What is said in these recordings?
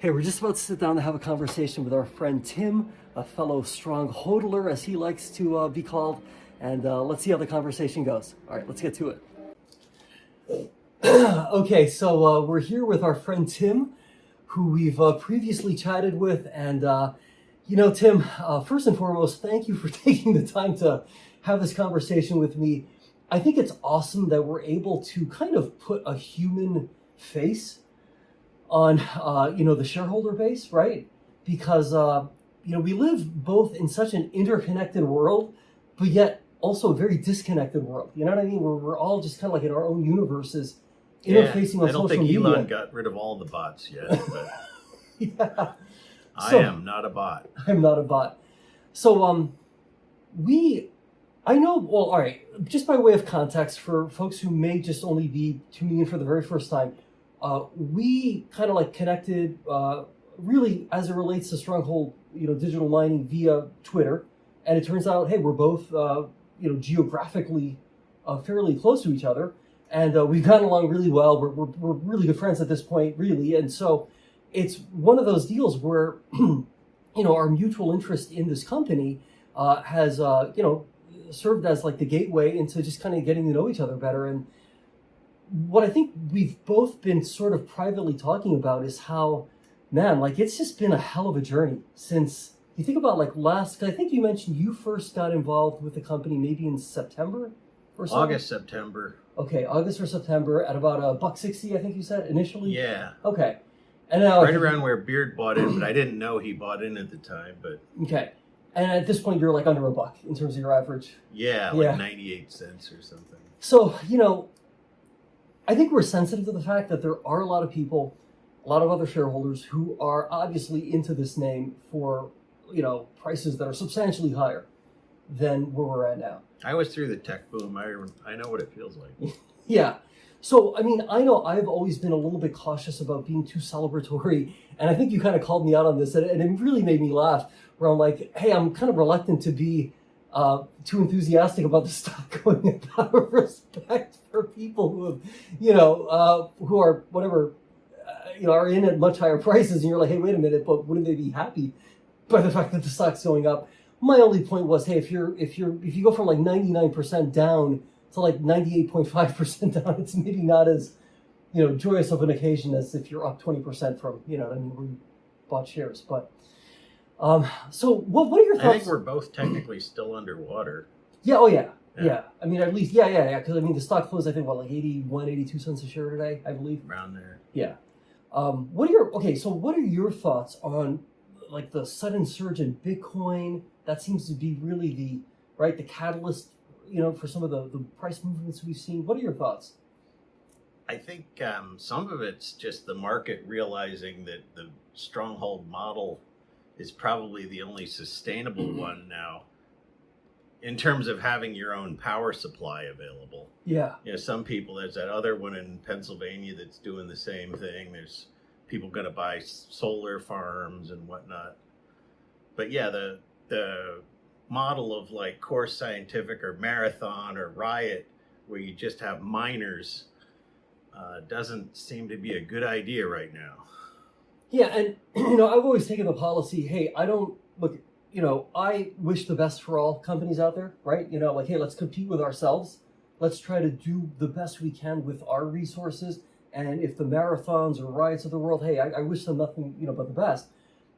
Hey, we're just about to sit down to have a conversation with our friend Tim, a fellow Strongholder, as he likes to be called, and let's see how the conversation goes. All right, let's get to it. Okay, so we're here with our friend Tim, who we've previously chatted with, and Tim, first and foremost, thank you for taking the time to have this conversation with me. I think it's awesome that we're able to kind of put a human face on the shareholder base, right? Because we live both in such an interconnected world, but yet also a very disconnected world. You know what I mean? We're all just kind of like in our own universes, interfacing on social media. I don't think Elon got rid of all the bots yet, but yeah. I am not a bot. I'm not a bot. So I know, well, all right, just by way of context for folks who may just only be tuning in for the very first time, we kind of like connected really as it relates to Stronghold, digital mining via Twitter. And it turns out, hey, we're both, geographically fairly close to each other. And we've gotten along really well. We're really good friends at this point, really. And so it's one of those deals where, our mutual interest in this company has, served as like the gateway into just kind of getting to know each other better. And what I think we've both been sort of privately talking about is how, man, like it's just been a hell of a journey since you think about like I think you mentioned you first got involved with the company maybe in September or something? August, September. Okay, August or September at about $1.60, I think you said initially? Yeah. Okay. And now right around where Beard bought in, but I didn't know he bought in at the time, but. Okay. And at this point you're like under $1 in terms of your average. Yeah, like 98 cents or something. So, I think we're sensitive to the fact that there are a lot of people, a lot of other shareholders who are obviously into this name for, prices that are substantially higher than where we're at now. I was through the tech boom. I know what it feels like. Yeah. So, I know I've always been a little bit cautious about being too celebratory. And I think you kind of called me out on this, and it really made me laugh, where I'm like, hey, I'm kind of reluctant to be too enthusiastic about the stock going up out of respect for people who have, who are whatever, are in at much higher prices. And you're like, hey, wait a minute, but wouldn't they be happy by the fact that the stock's going up? My only point was, hey, if you go from like 99% down to like 98.5% down, it's maybe not as, joyous of an occasion as if you're up 20% from, where you bought shares. But so what are your thoughts? I think we're both technically still underwater. Yeah. Oh yeah. Yeah. I mean, at least, yeah. Because the stock closed, I think, like 81, 82 cents a share today, I believe. Around there. Yeah. What are your thoughts on like the sudden surge in Bitcoin? That seems to be really the catalyst, for some of the price movements we've seen. What are your thoughts? I think some of it's just the market realizing that the Stronghold model is probably the only sustainable one now in terms of having your own power supply available. Yeah. Some people, there's that other one in Pennsylvania that's doing the same thing. There's people going to buy solar farms and whatnot. But yeah, the model of like Core Scientific or Marathon or Riot, where you just have miners, doesn't seem to be a good idea right now. Yeah, and I've always taken the policy, hey, I don't look, I wish the best for all companies out there, right? Like, hey, let's compete with ourselves. Let's try to do the best we can with our resources. And if the Marathons or Riots of the world, hey, I wish them nothing, but the best.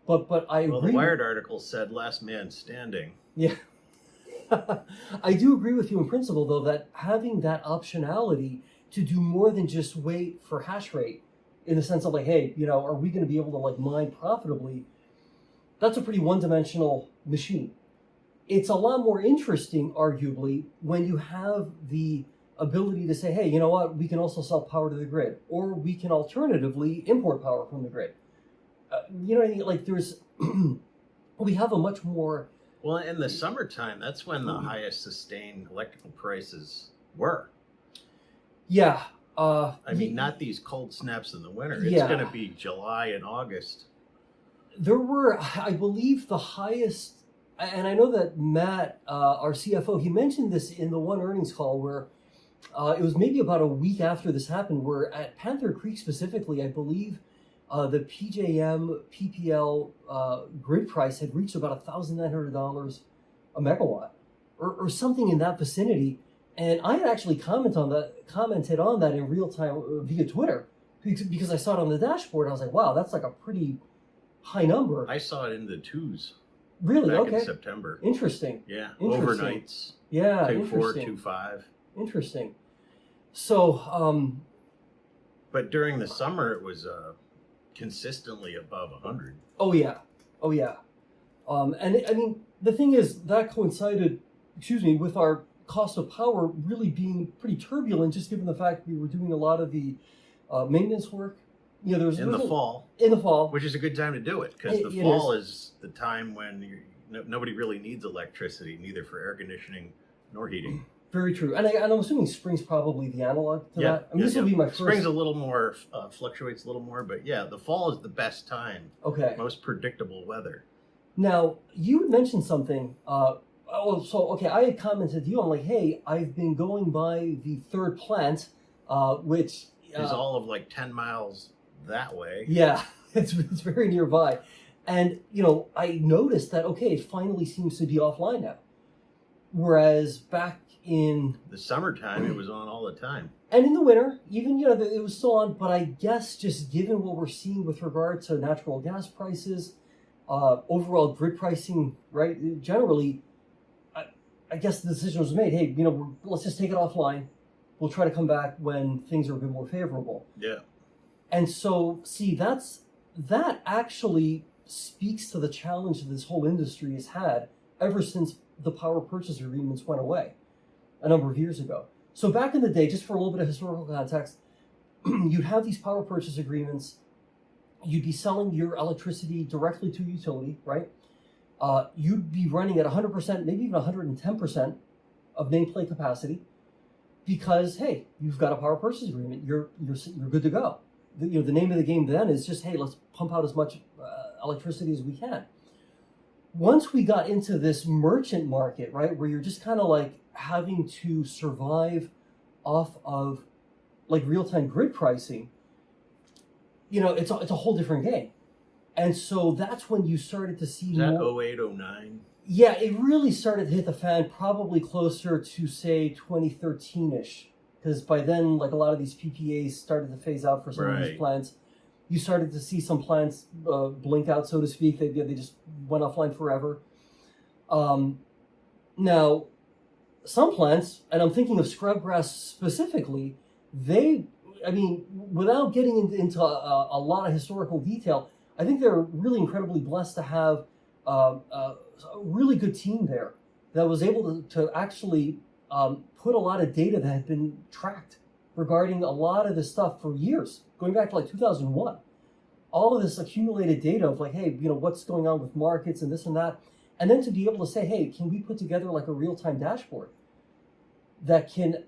But I agree. Well, the Wired article said last man standing. Yeah. I do agree with you in principle, though, that having that optionality to do more than just wait for hash rate, in the sense of like, hey, are we going to be able to like mine profitably? That's a pretty one-dimensional machine. It's a lot more interesting, arguably, when you have the ability to say, hey, you know what, we can also sell power to the grid, or we can alternatively import power from the grid. You know what I mean? Like there's, we have a much more... Well, in the summertime, that's when the highest sustained electrical prices were. Yeah. Not these cold snaps in the winter. It's going to be July and August. There were, I believe, the highest, and I know that Matt, our CFO, he mentioned this in the one earnings call where it was maybe about a week after this happened, where at Panther Creek specifically, I believe the PJM PPL grid price had reached about $1,900 a megawatt, or something in that vicinity. And I had actually commented on that in real time via Twitter because I saw it on the dashboard. I was like, wow, that's like a pretty high number. I saw it in the twos. Really? Back Okay. in September. Interesting. Yeah. Interesting. Overnights. Yeah. 2.4, Interesting. 2.5. Interesting. So, but during the summer, it was consistently above 100. oh yeah. And I mean, the thing is that coincided, with our cost of power really being pretty turbulent, just given the fact we were doing a lot of the maintenance work. There's In the fall. In the fall, Which is a good time to do it, because the fall is the time when nobody really needs electricity, neither for air conditioning nor heating. Very true. And I'm assuming spring's probably the analog to that. I mean, this will be my first. Spring's a little more, fluctuates a little more, but yeah, the fall is the best time. Okay. Most predictable weather. Now, you mentioned something. I had commented to you. I'm like, hey, I've been going by the third plant, which is all of like 10 miles that way. Yeah, it's very nearby. And, I noticed that, okay, it finally seems to be offline now. Whereas back in the summertime, it was on all the time. And in the winter, even, it was still on. But I guess just given what we're seeing with regard to natural gas prices, overall grid pricing, right, generally, I guess the decision was made, hey, let's just take it offline. We'll try to come back when things are a bit more favorable. Yeah. And so, see, that actually speaks to the challenge that this whole industry has had ever since the power purchase agreements went away a number of years ago. So back in the day, just for a little bit of historical context, you'd have these power purchase agreements. You'd be selling your electricity directly to a utility, right? You'd be running at 100%, maybe even 110% of nameplate capacity, because hey, you've got a power purchase agreement. You're good to go. The name of the game then is just, hey, let's pump out as much electricity as we can. Once we got into this merchant market, right, where you're just kind of like having to survive off of like real-time grid pricing, it's a whole different game. And so that's when you started to see Is that more. 08, 09? Yeah, it really started to hit the fan probably closer to, say, 2013-ish. Because by then, like a lot of these PPAs started to phase out for some of these plants. You started to see some plants blink out, so to speak. They just went offline forever. Now, some plants, and I'm thinking of scrubgrass specifically, without getting into a lot of historical detail, I think they're really incredibly blessed to have a really good team there that was able to actually put a lot of data that had been tracked regarding a lot of this stuff for years, going back to like 2001. All of this accumulated data of like, hey, what's going on with markets and this and that. And then to be able to say, hey, can we put together like a real-time dashboard that can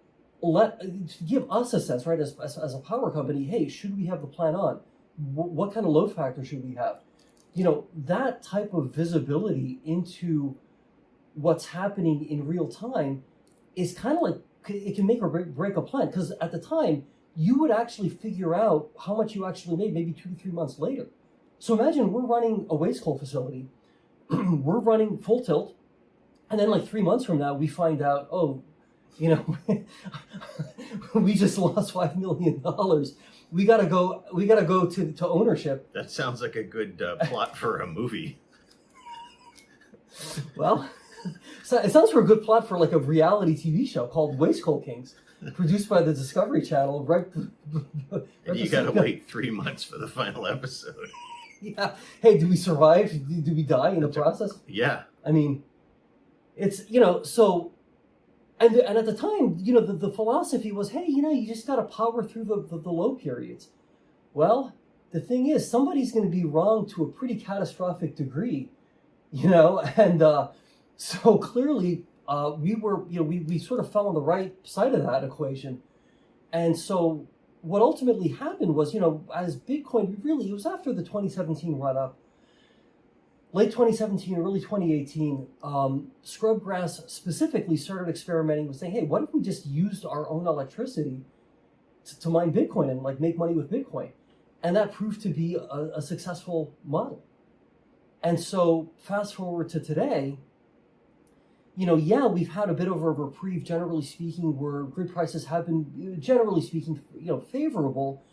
give us a sense, right, as a power company, hey, should we have the plant on? What kind of load factor should we have? That type of visibility into what's happening in real time is kind of like, it can make or break a plant. Because at the time, you would actually figure out how much you actually made maybe 2 to 3 months later. So imagine we're running a waste coal facility, we're running full tilt, and then like 3 months from now, we find out, we just lost $5 million. We gotta go to ownership. That sounds like a good plot for a movie. Well, so it sounds for a good plot for like a reality TV show called Waste Coal Kings, produced by the Discovery Channel. Right And you gotta wait 3 months for the final episode. Yeah. Hey, do we survive? Do we die in the process? Yeah. I mean, it's so. And at the time, the philosophy was, hey, you just got to power through the low periods. Well, the thing is, somebody's going to be wrong to a pretty catastrophic degree, and so clearly we were, we sort of fell on the right side of that equation. And so what ultimately happened was, as Bitcoin, it was after the 2017 run up, late 2017, early 2018, Scrubgrass specifically started experimenting with saying, hey, what if we just used our own electricity to mine Bitcoin and like make money with Bitcoin? And that proved to be a successful model. And so fast forward to today, yeah, we've had a bit of a reprieve, generally speaking, where grid prices have been, generally speaking, favorable.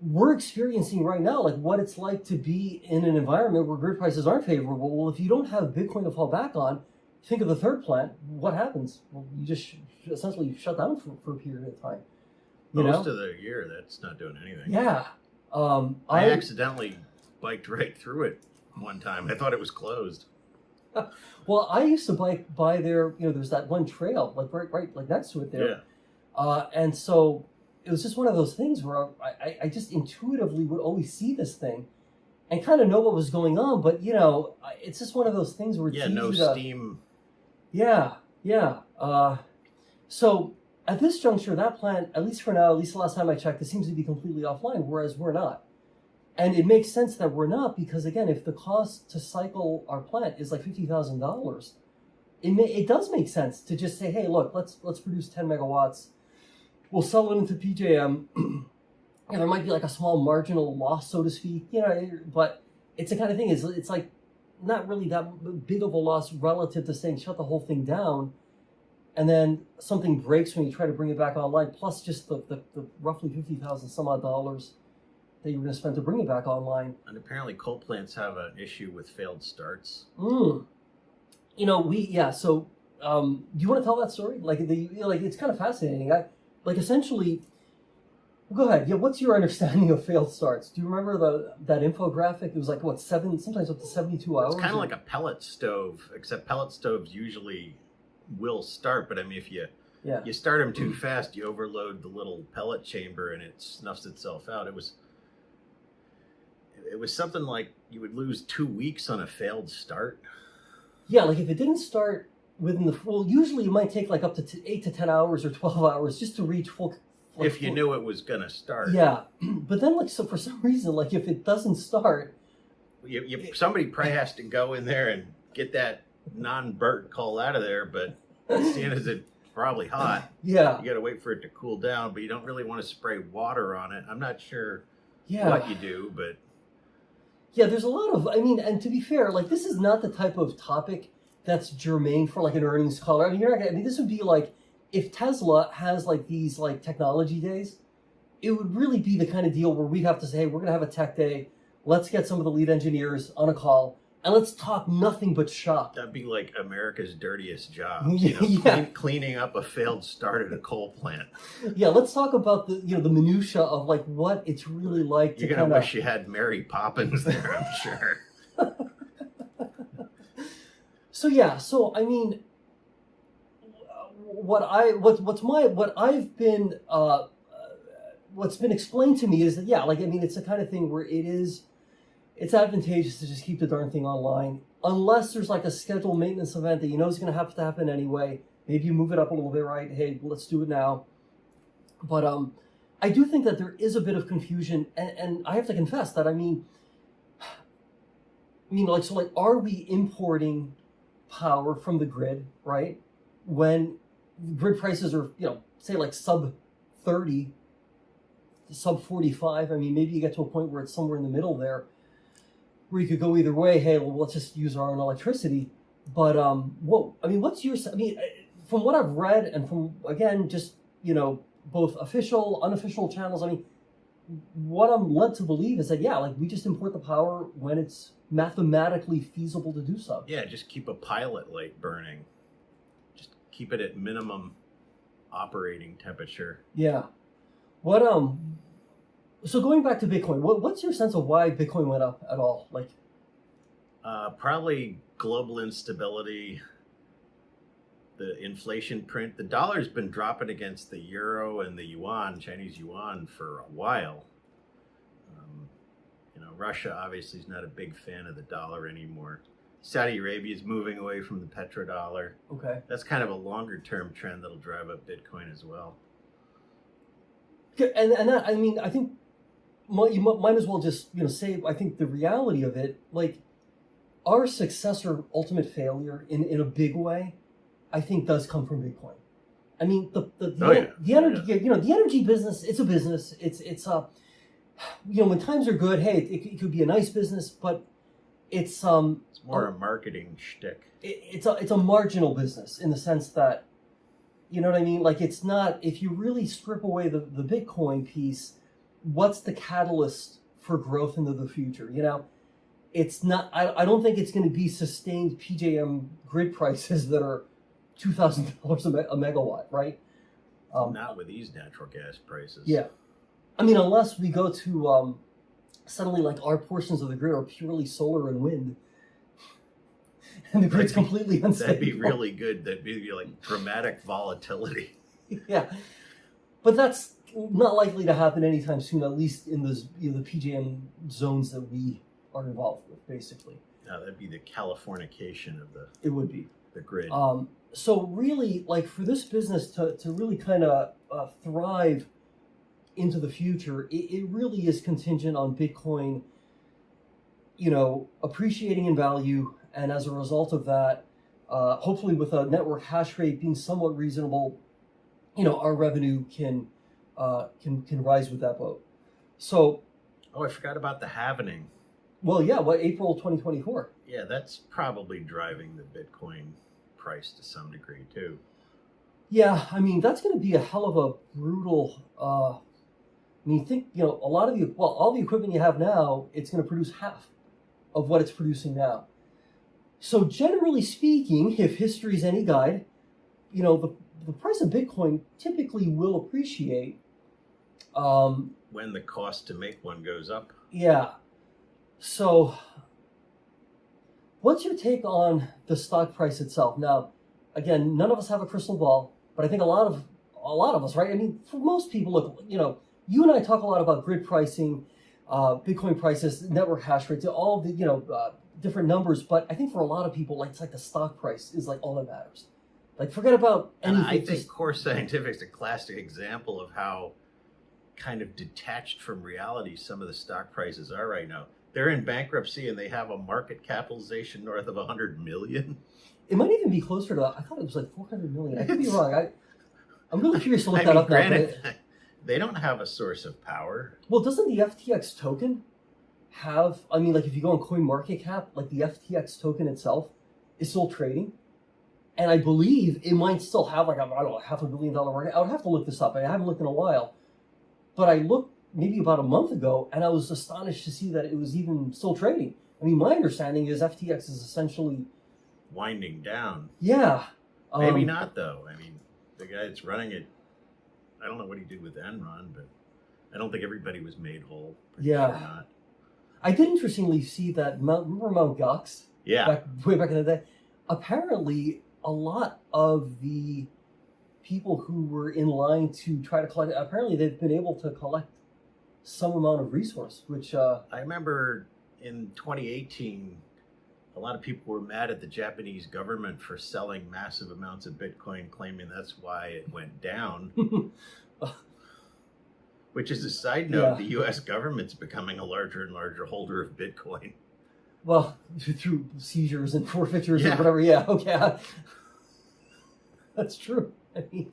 We're experiencing right now, like, what it's like to be in an environment where grid prices aren't favorable. Well, if you don't have Bitcoin to fall back on, think of the third plant. What happens? Well, you just essentially shut down for a period of time. Most of the year, that's not doing anything. Yeah. I accidentally biked right through it one time. I thought it was closed. Well, I used to bike by there. There's that one trail, like right like next to it there. Yeah. And so it was just one of those things where I just intuitively would always see this thing and kind of know what was going on. But, it's just one of those things where it's easy no steam. Yeah. So at this juncture, that plant, at least for now, at least the last time I checked, it seems to be completely offline, whereas we're not. And it makes sense that we're not, because again, if the cost to cycle our plant is like $50,000, it does make sense to just say, hey, look, let's produce 10 megawatts. We'll sell it into PJM. There might be like a small marginal loss, so to speak, but it's the kind of thing it's like not really that big of a loss relative to saying shut the whole thing down, and then something breaks when you try to bring it back online. Plus, just the roughly 50,000 some odd dollars that you're going to spend to bring it back online. And apparently, coal plants have an issue with failed starts. So do you want to tell that story? Like it's kind of fascinating. Essentially, go ahead. Yeah, what's your understanding of failed starts? Do you remember that infographic? It was like sometimes up to 72 hours. It's kind of like a pellet stove, except pellet stoves usually will start, but I mean, if you start them too fast, you overload the little pellet chamber and it snuffs itself out. It was something like you would lose 2 weeks on a failed start. Yeah, like if it didn't start within usually it might take like up to 8 to 10 hours or 12 hours just to reach full. If you knew it was going to start. Yeah, but then so for some reason, like if it doesn't start. Somebody probably has to go in there and get that non-burnt coal out of there, but seeing as it's probably hot, you got to wait for it to cool down, but you don't really want to spray water on it. I'm not sure what you do, but... Yeah, there's a lot of, and to be fair, like this is not the type of topic that's germane for like an earnings call. This would be like, if Tesla has like these like technology days, it would really be the kind of deal where we'd have to say, hey, we're going to have a tech day. Let's get some of the lead engineers on a call and let's talk nothing but shop. That'd be like America's dirtiest job, cleaning up a failed start at a coal plant. Yeah, let's talk about the minutia of like what it's really like. You're gonna wish you had Mary Poppins there, I'm sure. What's been explained to me is that it's the kind of thing where it's advantageous to just keep the darn thing online, unless there's like a scheduled maintenance event that is going to have to happen anyway. Maybe you move it up a little bit, right? Hey, let's do it now. But I do think that there is a bit of confusion, and I have to confess that are we importing power from the grid, right? When grid prices are, say like sub 30, sub 45. Maybe you get to a point where it's somewhere in the middle there, where you could go either way. Hey, well, let's just use our own electricity. But what's your? From what I've read, and from again, just both official, unofficial channels. What I'm led to believe is that we just import the power when it's mathematically feasible to do so. Yeah, just keep a pilot light burning. Just keep it at minimum operating temperature. Yeah. What So going back to Bitcoin, what's your sense of why Bitcoin went up at all? Probably global instability, the inflation print. The dollar's been dropping against the euro and the yuan, Chinese yuan, for a while. Russia obviously is not a big fan of the dollar anymore. Saudi Arabia is moving away from the petrodollar. Okay. That's kind of a longer-term trend that'll drive up Bitcoin as well. And that, I think you might as well just say, I think the reality of it, like our success or ultimate failure in a big way, I think does come from Bitcoin. The energy, the energy business, it's a business. when times are good, hey, it could be a nice business, but it's It's more a marketing shtick. it's a marginal business in the sense that, you know what I mean? Like, it's not, if you really strip away the Bitcoin piece, what's the catalyst for growth into the future? It's not, I don't think it's going to be sustained PJM grid prices that are $2,000 a megawatt, right? Not with these natural gas prices. Yeah. I mean, unless we go to, suddenly, like, our portions of the grid are purely solar and wind. And the grid's completely unstable. That'd be really good. That'd be like dramatic volatility. Yeah. But that's not likely to happen anytime soon, at least in those, the PJM zones that we are involved with, basically. No, that'd be the Californication of It would be. the grid. So really, like, for this business to really kind of thrive into the future, it really is contingent on Bitcoin, appreciating in value, and as a result of that, hopefully with a network hash rate being somewhat reasonable, our revenue can rise with that boat. So, I forgot about the halvening. well, yeah, April 2024. Yeah, that's probably driving the Bitcoin price to some degree too. Yeah, I mean, that's going to be a hell of a brutal. Think, a lot of all the equipment you have now, it's going to produce half of what it's producing now. So generally speaking, if history's any guide, the price of Bitcoin typically will appreciate. When the cost to make one goes up. Yeah. So, what's your take on the stock price itself? Now, again, none of us have a crystal ball, but I think a lot of us, right? I mean, for most people, look, you and I talk a lot about grid pricing, Bitcoin prices, network hash rates, all the different numbers. But I think for a lot of people, like, it's like the stock price is like all that matters. Like, forget about anything. And I think Core Scientific's a classic example of how kind of detached from reality some of the stock prices are right now. They're in bankruptcy and they have a market capitalization north of 100 million. It might even be closer to, I thought it was like 400 million. I could be wrong. I'm really curious to look that up granted, now. They don't have a source of power. Well, doesn't the FTX token have, like, if you go on CoinMarketCap, like, the FTX token itself is still trading? And I believe it might still have, like, I don't know, $500 million market. I would have to look this up. I haven't looked in a while. But I looked maybe about a month ago, and I was astonished to see that it was even still trading. I mean, my understanding is FTX is essentially winding down. Yeah. Maybe not, though. I mean, the guy that's running it, I don't know what he did with Enron, but I don't think everybody was made whole. Yeah. Sure not. I did interestingly see that remember Mt. Gox? Yeah. Way back in the day. Apparently, a lot of the people who were in line to try to collect, apparently they've been able to collect some amount of resource, which... I remember in 2018, a lot of people were mad at the Japanese government for selling massive amounts of Bitcoin, claiming that's why it went down. Which is a side note, the U.S. government's becoming a larger and larger holder of Bitcoin. Well, through seizures and forfeitures and whatever, okay. That's true.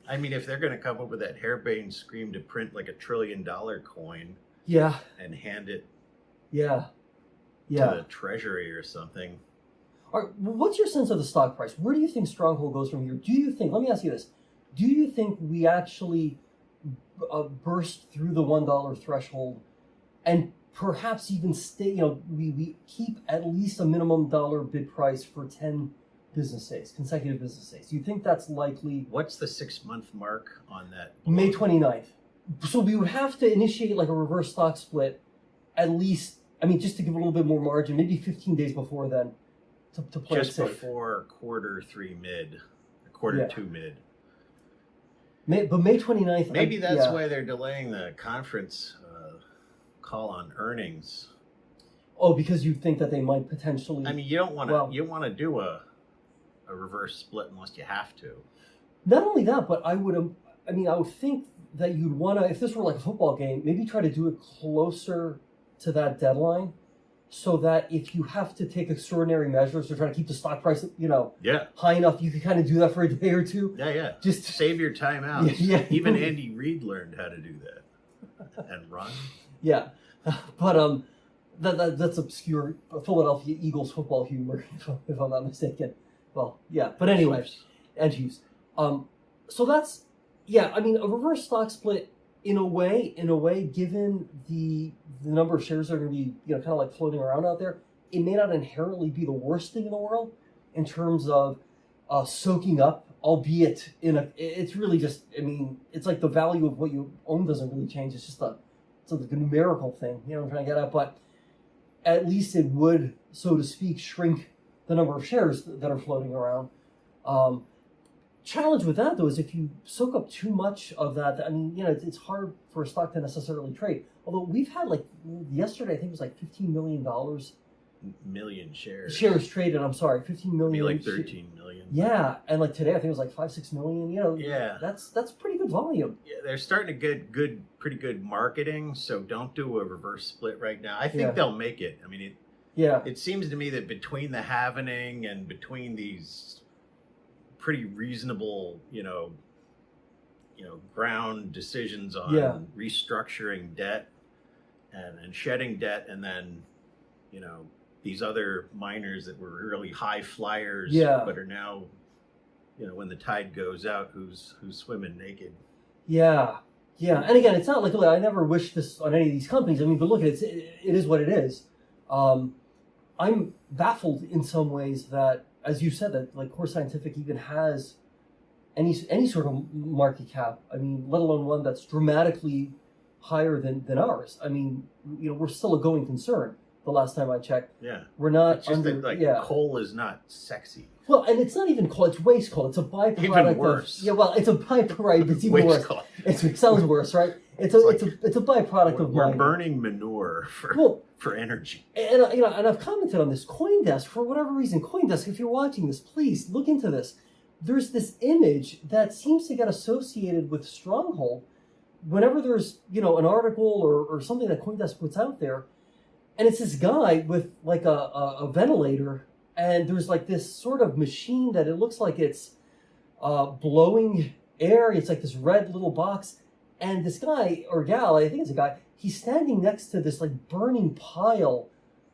I mean, if they're going to come up with that harebrained scheme to print like $1 trillion coin, and hand it, to the treasury or something. All right, what's your sense of the stock price? Where do you think Stronghold goes from here? Do you think? Let me ask you this: do you think we actually burst through the $1 threshold, and perhaps even stay? We keep at least a minimum dollar bid price for 10 business days, consecutive business days. Do you think that's likely? What's the 6-month mark on that? May 29th. So we would have to initiate like a reverse stock split at least, just to give a little bit more margin, maybe 15 days before then to play just it safe. Before quarter 3 mid, quarter 2 mid. But May 29th. Maybe that's why they're delaying the conference call on earnings. Oh, because you think that they might potentially... you don't want to. You want to do a reverse split unless you have to. Not only that, but I would think that you'd want to, if this were like a football game, maybe try to do it closer to that deadline, so that if you have to take extraordinary measures to try to keep the stock price, high enough, you can kind of do that for a day or two. Yeah. Just save your time out. Yeah. Even Andy Reid learned how to do that and run. Yeah. But that's obscure Philadelphia Eagles football humor, if I'm not mistaken. Well, yeah. But anyway, and Chiefs. So that's, yeah. I mean, a reverse stock split in a way, given the number of shares that are going to be, kind of like floating around out there, it may not inherently be the worst thing in the world in terms of soaking up, albeit it's really just, I mean, it's like the value of what you own doesn't really change. It's just it's like a numerical thing, what I'm trying to get at. But at least it would, so to speak, shrink the number of shares that are floating around. Challenge with that, though, is if you soak up too much of that, I mean, it's hard for a stock to necessarily trade. Although we've had, like, yesterday, I think it was like $15 million. Million shares. Shares traded, I'm sorry, 15 million. Maybe like 13 million. Yeah, and like today, I think it was like 5-6 million. Yeah. That's pretty good volume. Yeah, they're starting to get pretty good marketing, so don't do a reverse split right now. I think they'll make it. I mean, it seems to me that between the halvening and between these pretty reasonable, ground decisions on restructuring debt and shedding debt, and then, these other miners that were really high flyers, but are now, when the tide goes out, who's swimming naked. Yeah. And again, it's not like, I never wish this on any of these companies. I mean, but look at it. It is what it is. I'm baffled in some ways that, as you said, that like Core Scientific even has any sort of market cap. I mean, let alone one that's dramatically higher than ours. I mean, we're still a going concern. The last time I checked, we're not it's just coal is not sexy. Well, and it's not even coal; it's waste coal. It's a byproduct. Even worse. It's a byproduct. Right, it's even worse. Coal. It sounds worse, right? It's a byproduct of mining. We're burning manure for energy. And and I've commented on this. CoinDesk, for whatever reason, CoinDesk, if you're watching this, please look into this. There's this image that seems to get associated with Stronghold whenever there's an article or something that CoinDesk puts out there. And it's this guy with like a ventilator, and there's like this sort of machine that it looks like it's blowing air. It's like this red little box, and this guy or gal, I think it's a guy, he's standing next to this like burning pile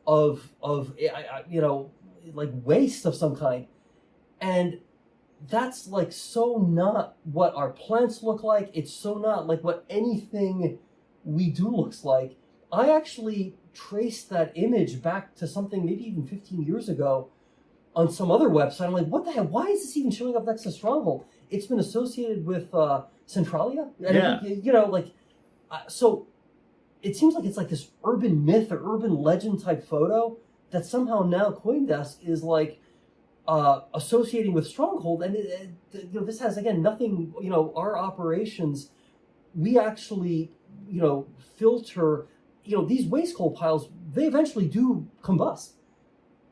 of like waste of some kind, and that's like so not what our plants look like. It's so not like what anything we do looks like. I actually traced that image back to something maybe even 15 years ago on some other website. I'm like, what the hell? Why is this even showing up next to Stronghold? It's been associated with Centralia. And so it seems like it's like this urban myth or urban legend type photo that somehow now CoinDesk is like associating with Stronghold. And this has, again, nothing, our operations, we actually, filter, these waste coal piles, they eventually do combust.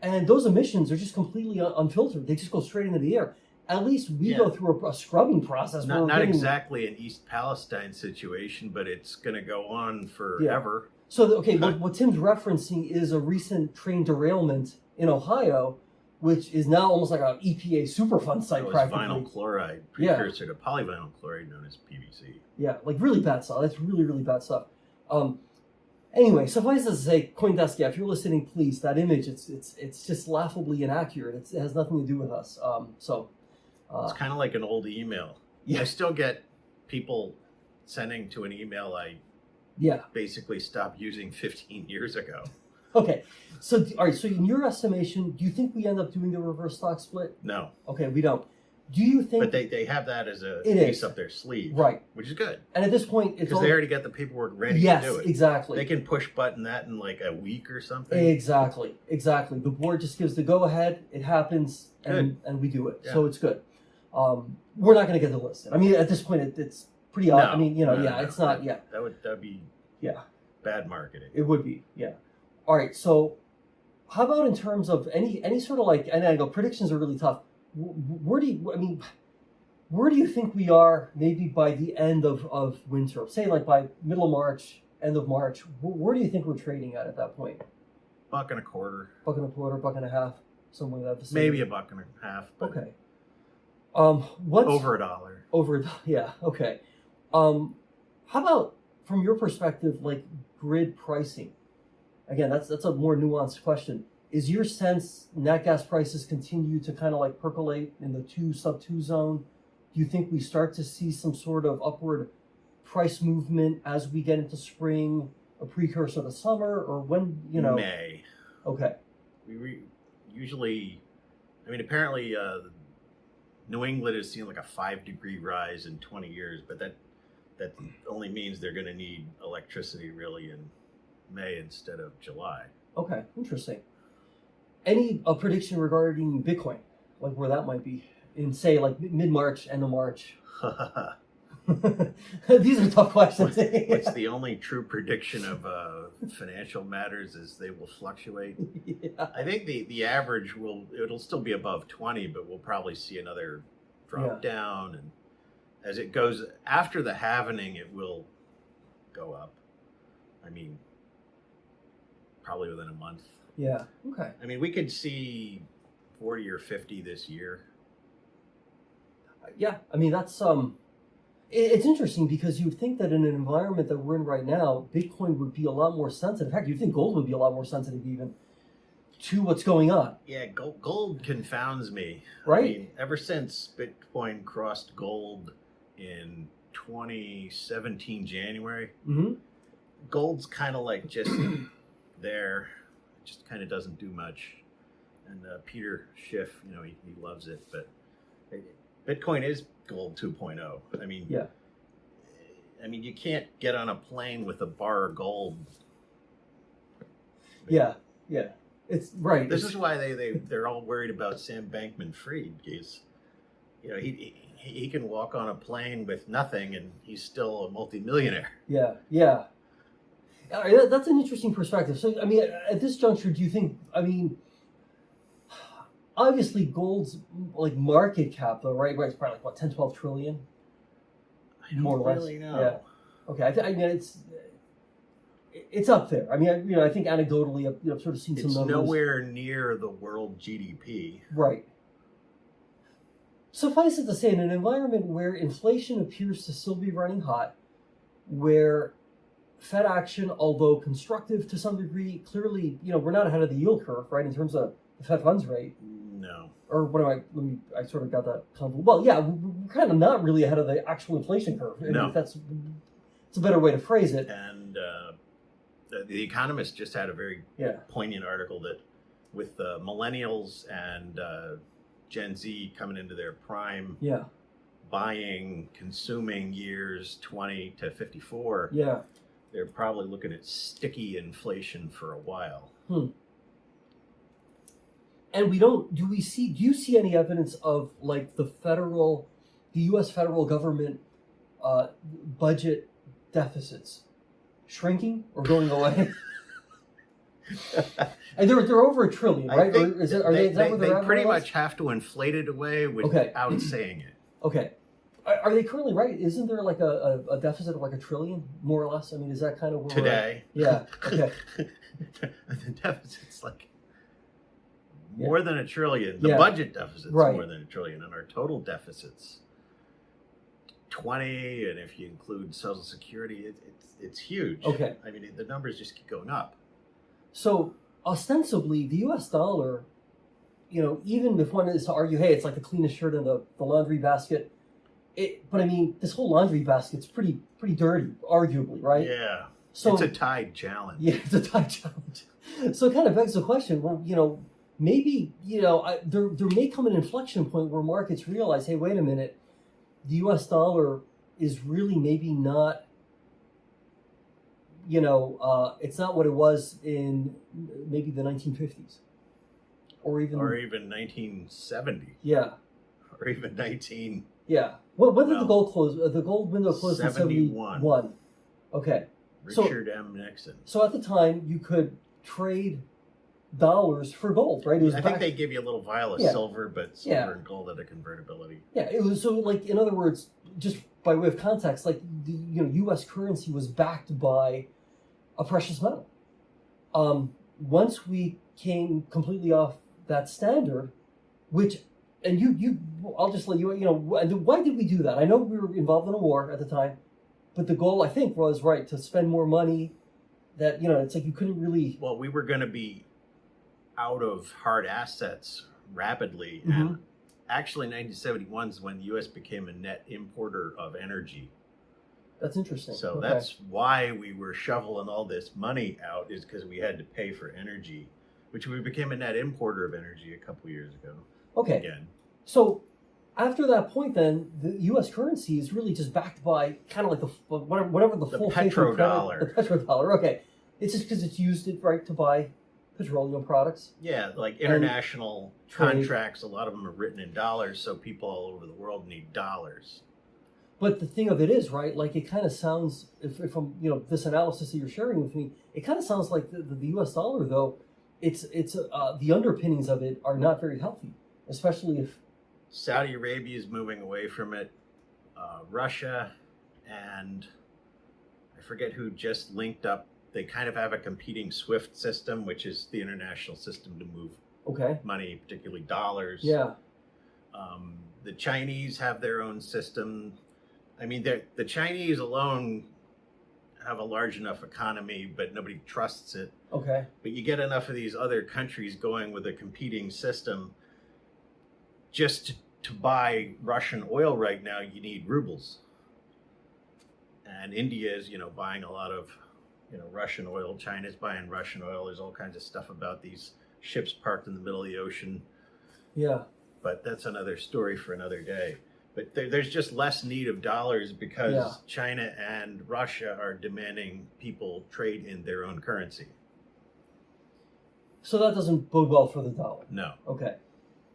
And those emissions are just completely unfiltered. They just go straight into the air. At least we go through a scrubbing process. Not exactly an East Palestine situation, but it's going to go on forever. Yeah. So, what Tim's referencing is a recent train derailment in Ohio, which is now almost like an EPA Superfund site, practically. Vinyl chloride, precursor to polyvinyl chloride known as PVC. Yeah, like really bad stuff. That's really, really bad stuff. Anyway, suffice to say, CoinDesk, if you're listening, please, that image, it's just laughably inaccurate. It has nothing to do with us. It's kind of like an old email. I still get people sending to an email I basically stopped using 15 years ago. Okay, so all right. So in your estimation, do you think we end up doing the reverse stock split? No. Okay, we don't. Do you think? But they have that as a piece up their sleeve, right? Which is good. And at this point, it's because they already got the paperwork ready to do it. Yes, exactly. They can push button that in like a week or something. Exactly. The board just gives the go ahead. It happens, and we do it. Yeah. So it's good. We're not going to get the list. I mean, at this point, it's pretty odd. I mean, it's not. That'd be bad marketing. It would be. Yeah. All right. So, how about in terms of any sort of like? And I go, predictions are really tough. Where do you think we are maybe by the end of winter? Say like by middle of March, end of March. Where do you think we're trading at that point? $1.25. $1.25, $1.50, somewhere in that vicinity. Maybe $1.50. Okay. What's over $1? Okay. How about from your perspective, like grid pricing, again, that's a more nuanced question. Is your sense nat gas prices continue to kind of like percolate in the sub-2 zone? Do you think we start to see some sort of upward price movement as we get into spring, a precursor to summer, or when, May. Okay. Usually, I mean, apparently New England has seen like a 5-degree rise in 20 years, but that only means they're going to need electricity really in May instead of July. Okay, interesting. Any prediction regarding Bitcoin, like where that might be in, say, like mid-March, end of March? These are tough questions. What's the only true prediction of financial matters is they will fluctuate. Yeah. I think the average it'll still be above 20, but we'll probably see another drop down, and as it goes after the halvening, it will go up. I mean, probably within a month. Yeah. Okay. I mean, we could see 40 or 50 this year. Yeah. I mean, that's it's interesting because you would think that in an environment that we're in right now, Bitcoin would be a lot more sensitive. In fact, you think gold would be a lot more sensitive even to what's going on. Yeah, gold confounds me. Right. I mean, ever since Bitcoin crossed gold in 2017 January, gold's kind of like just there. It just kind of doesn't do much. And Peter Schiff, he loves it, but Bitcoin is gold 2.0. I mean, you can't get on a plane with a bar of gold. Yeah. It's right. This is why they're all worried about Sam Bankman-Fried, because he can walk on a plane with nothing and he's still a multimillionaire. Yeah. All right, that's an interesting perspective. So, I mean, at this juncture, do you think? I mean, obviously, gold's like market cap, though, right? It's probably like what, 10, 12 trillion. I don't really know. Yeah. Okay. I mean, it's up there. I mean, I think anecdotally, I've sort of seen some numbers. It's nowhere near the world GDP. Right. Suffice it to say, in an environment where inflation appears to still be running hot, where Fed action, although constructive to some degree, clearly, we're not ahead of the yield curve, right, in terms of the Fed funds rate. No. Or what am I sort of got that convoluted. Well, yeah, we're kind of not really ahead of the actual inflation curve. No. It's a better way to phrase it. And the Economist just had a very poignant article that with millennials and Gen Z coming into their prime, buying, consuming years 20 to 54, they're probably looking at sticky inflation for a while. And do you see any evidence of like the U.S. federal government budget deficits shrinking or going away? And they're over $1 trillion, right? Or is they pretty much have to inflate it away without saying it. Okay. Are they currently right? Isn't there like a deficit of like $1 trillion, more or less? I mean, is that kind of where today? Yeah. Okay. The deficit's like more than $1 trillion. The budget deficit's more than $1 trillion, and our total deficit's 20. And if you include Social Security, it's huge. Okay. I mean, the numbers just keep going up. So ostensibly, the U.S. dollar, even if one is to argue, hey, it's like the cleanest shirt in the laundry basket. But I mean, this whole laundry basket's pretty dirty, arguably, right? Yeah. So it's a tide challenge. Yeah, it's a tide challenge. So it kind of begs the question. Well, maybe there may come an inflection point where markets realize, hey, wait a minute, the U.S. dollar is really maybe not. It's not what it was in maybe the 1950s, or even 1970. Yeah. Or even 19. Yeah. Well, when did the gold close? The gold window closed in 71. Okay. Richard M. Nixon. So at the time, you could trade dollars for gold, right? I think they give you a little vial of silver, but silver and gold had a convertibility. Yeah, it was so like, in other words, just by way of context, like the U.S. currency was backed by a precious metal. Once we came completely off that standard, I'll just let you and why did we do that? I know we were involved in a war at the time, but the goal, I think, was to spend more money that, you know, it's like you couldn't really. Well, we were going to be out of hard assets rapidly, Mhm. and actually 1971 is when the U.S. became a net importer of energy. That's interesting. So Okay. that's why we were shoveling all this money out, is because we had to pay for energy, which we became a net importer of energy a couple years ago. Okay. Again. So after that point, then the U.S. currency is really just backed by kind of like the whatever the full faith and petrodollar. credit, the petrodollar. Okay, it's just because it's used it right to buy petroleum products. Yeah, like international trade. contracts, a lot of them are written in dollars, so people all over the world need dollars. But the thing of it is, right? Like it kind of sounds, if I'm, you know, this analysis that you're sharing with me, it kind of sounds like the U.S. dollar, though, it's the underpinnings of it are not very healthy, especially if Saudi Arabia is moving away from it. Russia and I forget who just linked up. They kind of have a competing SWIFT system, which is the international system to move money, particularly dollars. Yeah. The Chinese have their own system. I mean, the Chinese alone have a large enough economy, but nobody trusts it. Okay. But you get enough of these other countries going with a competing system. Just to buy Russian oil right now, you need rubles. And India is, you know, buying a lot of, you know, Russian oil. China's buying Russian oil. There's all kinds of stuff about these ships parked in the middle of the ocean. Yeah. But that's another story for another day. But there's just less need of dollars because China and Russia are demanding people trade in their own currency. So that doesn't bode well for the dollar. No. Okay.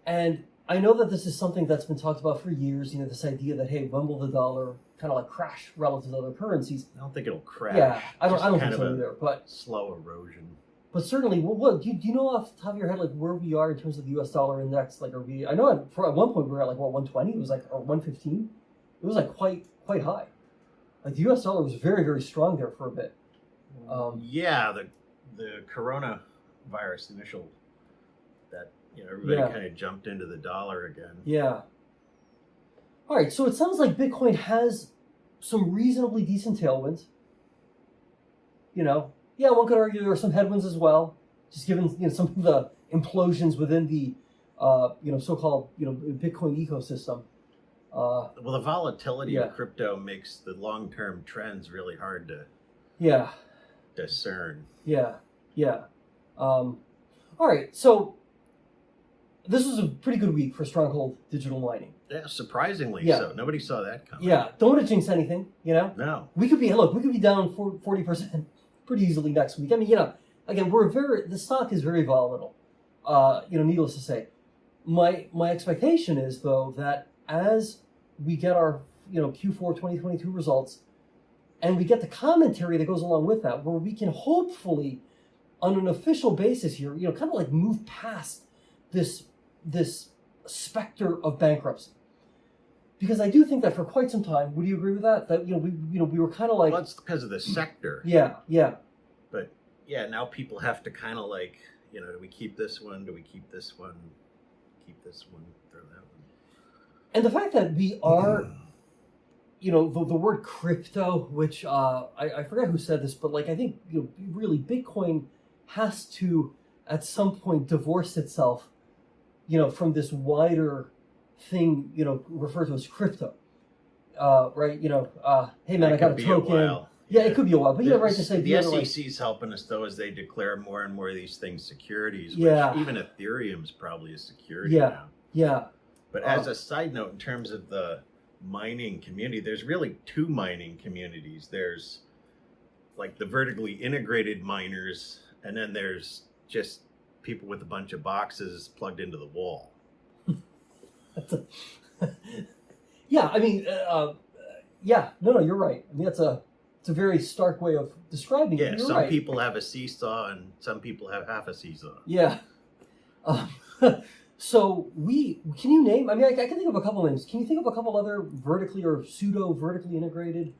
And I know that this is something that's been talked about for years, you know, this idea that, hey, when will the dollar kind of like crash relative to other currencies? I don't think it'll crash. Yeah, I don't kind think so of either. But slow erosion. But certainly, what do you know off the top of your head, like where we are in terms of the U.S. dollar index? Like, are we? I know at one point we were at like what 120. It was like or 115. It was like quite high. Like the U.S. dollar was very, very strong there for a bit. Yeah, the coronavirus initial that, you know, everybody kind of jumped into the dollar again. Yeah. All right, so it sounds like Bitcoin has some reasonably decent tailwinds. You know, yeah, one could argue there are some headwinds as well, just given, you know, some of the implosions within the you know, so-called, you know, Bitcoin ecosystem. Well, the volatility of crypto makes the long-term trends really hard to discern. Yeah. All right, so this was a pretty good week for Stronghold Digital Mining. Yeah, surprisingly so. Nobody saw that coming. Yeah, don't want to jinx anything, you know? No. We could be down 40% pretty easily next week. I mean, you know, again, the stock is very volatile. You know, needless to say. My expectation is, though, that as we get our, you know, Q4 2022 results, and we get the commentary that goes along with that, where we can hopefully, on an official basis here, you know, kind of like move past this specter of bankruptcy. Because I do think that for quite some time, would you agree with that? That, you know, we were kind of like... Well, it's because of the sector. Yeah. But, yeah, now people have to kind of like, you know, do we keep this one? Do we keep this one? Keep this one, throw that one. And the fact that we are, you know, the word crypto, which I forget who said this, but like I think, you know, really Bitcoin has to at some point divorce itself, you know, from this wider thing, you know, referred to as crypto. Right? You know, hey man, I got a token. Yeah, it could be a while, but you have right to say the SEC's helping us though as they declare more and more of these things securities. Which even Ethereum's probably a security now. Yeah. But as a side note, in terms of the mining community, there's really two mining communities. There's like the vertically integrated miners, and then there's just people with a bunch of boxes plugged into the wall. Yeah, I mean, no, you're right. I mean, it's a very stark way of describing it. Yeah, some people have a seesaw and some people have half a seesaw. Yeah. So can you name, I mean, I can think of a couple names. Can you think of a couple other vertically or pseudo-vertically integrated?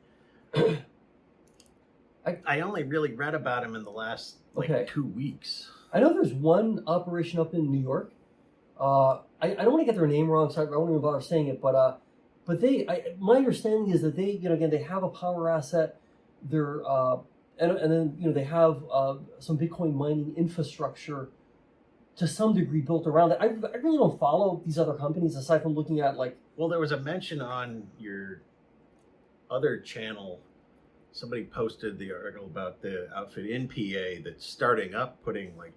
I only really read about them in the last 2 weeks. I know there's one operation up in New York. I don't want to get their name wrong, so I won't even bother saying it. But my understanding is that they, you know, again, they have a power asset. They're and then they have some Bitcoin mining infrastructure to some degree built around it. I really don't follow these other companies aside from looking at like. Well, there was a mention on your other channel. Somebody posted the article about the outfit NPA that's starting up, putting like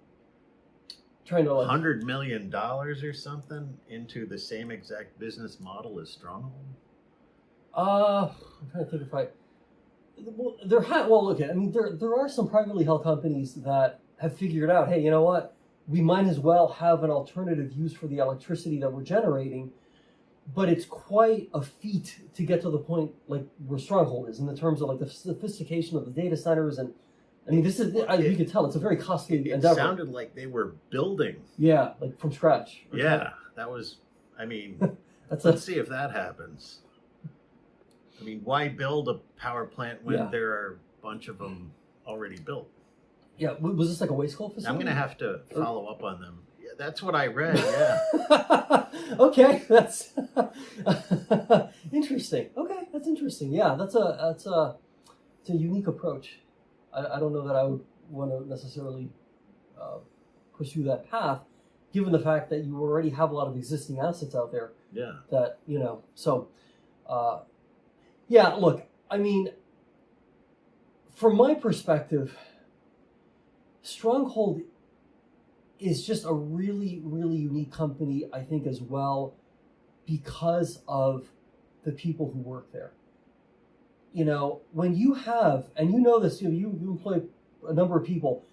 Trying to like $100 million or something into the same exact business model as Stronghold. I'm trying to think if I. Well, look at. I mean, there are some privately held companies that have figured out, hey, you know what? We might as well have an alternative use for the electricity that we're generating, but it's quite a feat to get to the point like where Stronghold is in the terms of like the sophistication of the data centers, and I mean, this is you can tell it's a very costly endeavor. It sounded like they were building. Yeah, like from scratch. Yeah, that was. I mean, let's see if that happens. I mean, why build a power plant when there are a bunch of them already built? Yeah, was this like a waste coal facility? I'm going to have to follow up on them. Yeah, that's what I read, yeah. Okay, that's interesting. Okay, that's interesting. Yeah, it's a unique approach. I don't know that I would want to necessarily pursue that path, given the fact that you already have a lot of existing assets out there. Yeah. That, so, yeah, look, I mean, from my perspective, Stronghold is just a really, really unique company, I think, as well, because of the people who work there. When you have, and this, you employ a number of people,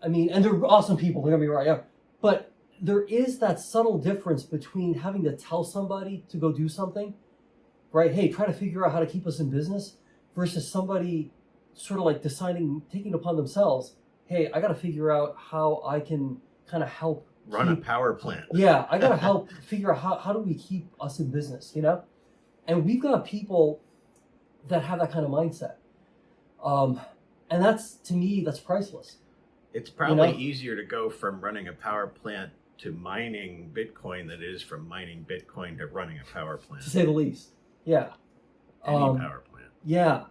I mean, and they're awesome people, don't get me wrong, yeah, but there is that subtle difference between having to tell somebody to go do something, right? Hey, try to figure out how to keep us in business, versus somebody sort of like taking upon themselves, hey, I got to figure out how I can kind of help run a power plant. Yeah, I got to help figure out how do we keep us in business, And we've got people that have that kind of mindset. And that's, to me, that's priceless. It's probably easier to go from running a power plant to mining Bitcoin than it is from mining Bitcoin to running a power plant. To say the least. Yeah. Any power plant. Yeah.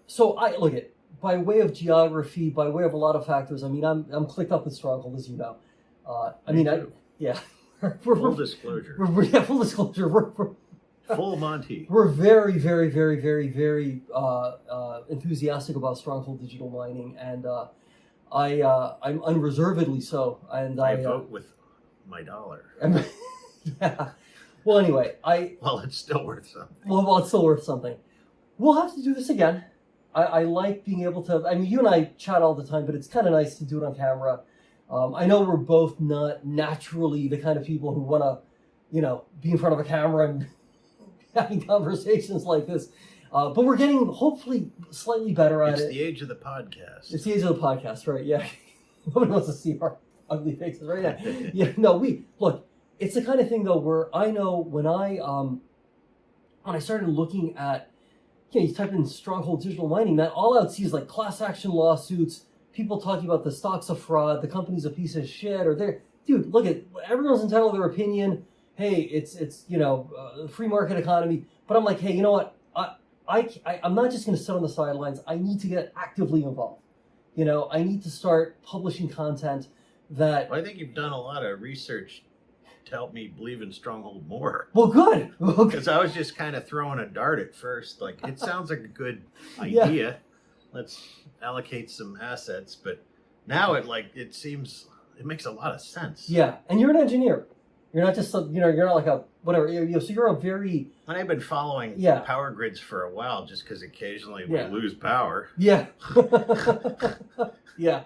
So I look at, by way of geography, by way of a lot of factors, I mean, I'm clicked up with Stronghold, as you know. Full disclosure. Full disclosure. Full Monty. We're very, very, very, very, very enthusiastic about Stronghold Digital Mining, and I'm unreservedly so. And I vote with my dollar. Yeah. Well, anyway, Well, it's still worth something. Well, it's still worth something. We'll have to do this again. I like being able to. I mean, you and I chat all the time, but it's kind of nice to do it on camera. I know we're both not naturally the kind of people who want to, be in front of a camera and having conversations like this. But we're getting, hopefully, slightly better at it. It's the age of the podcast. It's the age of the podcast, right? Yeah. Nobody wants to see our ugly faces, right? Yeah. Yeah. No, look, it's the kind of thing, though, where I know when I started looking at, you type in Stronghold Digital Mining, that all out sees like class action lawsuits, people talking about the stock's a fraud, the company's a piece of shit, or dude, look at, everyone's entitled to their opinion. Hey, it's free market economy. But I'm like, hey, you know what? I'm not just going to sit on the sidelines. I need to get actively involved. I need to start publishing content that. Well, I think you've done a lot of research to help me believe in Stronghold more. Well, good. Because I was just kind of throwing a dart at first. Like, it sounds like a good idea. Yeah. Let's allocate some assets. But now it makes a lot of sense. Yeah, and you're an engineer. You're not just you're not like a whatever. So you're a very. And I've been following power grids for a while, just because occasionally we lose power. Yeah. Yeah.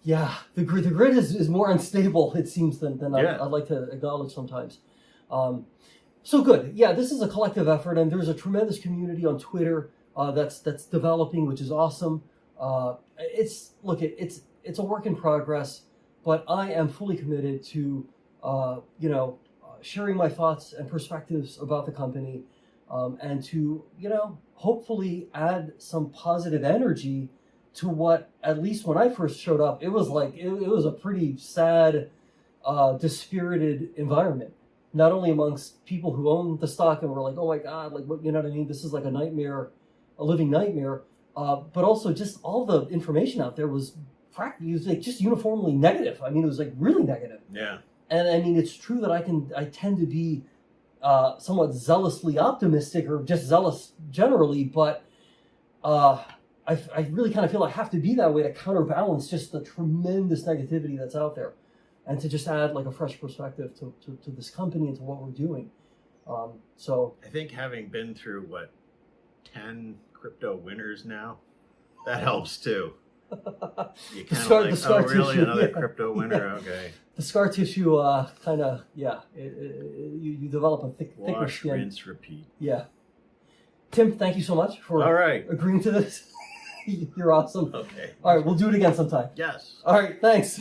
Yeah. The grid is more unstable, it seems, than I'd like to acknowledge sometimes. So good. Yeah, this is a collective effort, and there's a tremendous community on Twitter that's developing, which is awesome. It's a work in progress. But I am fully committed to, sharing my thoughts and perspectives about the company, and to, hopefully add some positive energy to what, at least when I first showed up, it was like, it was a pretty sad, dispirited environment. Not only amongst people who own the stock and were like, oh my God, like, what, you know what I mean? This is like a nightmare a living nightmare. But also just all the information out there was like just uniformly negative. I mean, it was like really negative. Yeah. And I mean, it's true that I tend to be somewhat zealously optimistic or just zealous generally, but I really kind of feel I have to be that way to counterbalance just the tremendous negativity that's out there, and to just add like a fresh perspective to this company and to what we're doing. So I think having been through 10 crypto winners now, that helps too. You kind of like, scar oh, really? tissue, Another yeah. crypto winner? Okay. The scar tissue kind of, you develop a thicker Wash, skin. rinse, repeat. Yeah. Tim, thank you so much for All right. agreeing to this. You're awesome. Okay. All right, we'll do it again sometime. Yes. All right, thanks.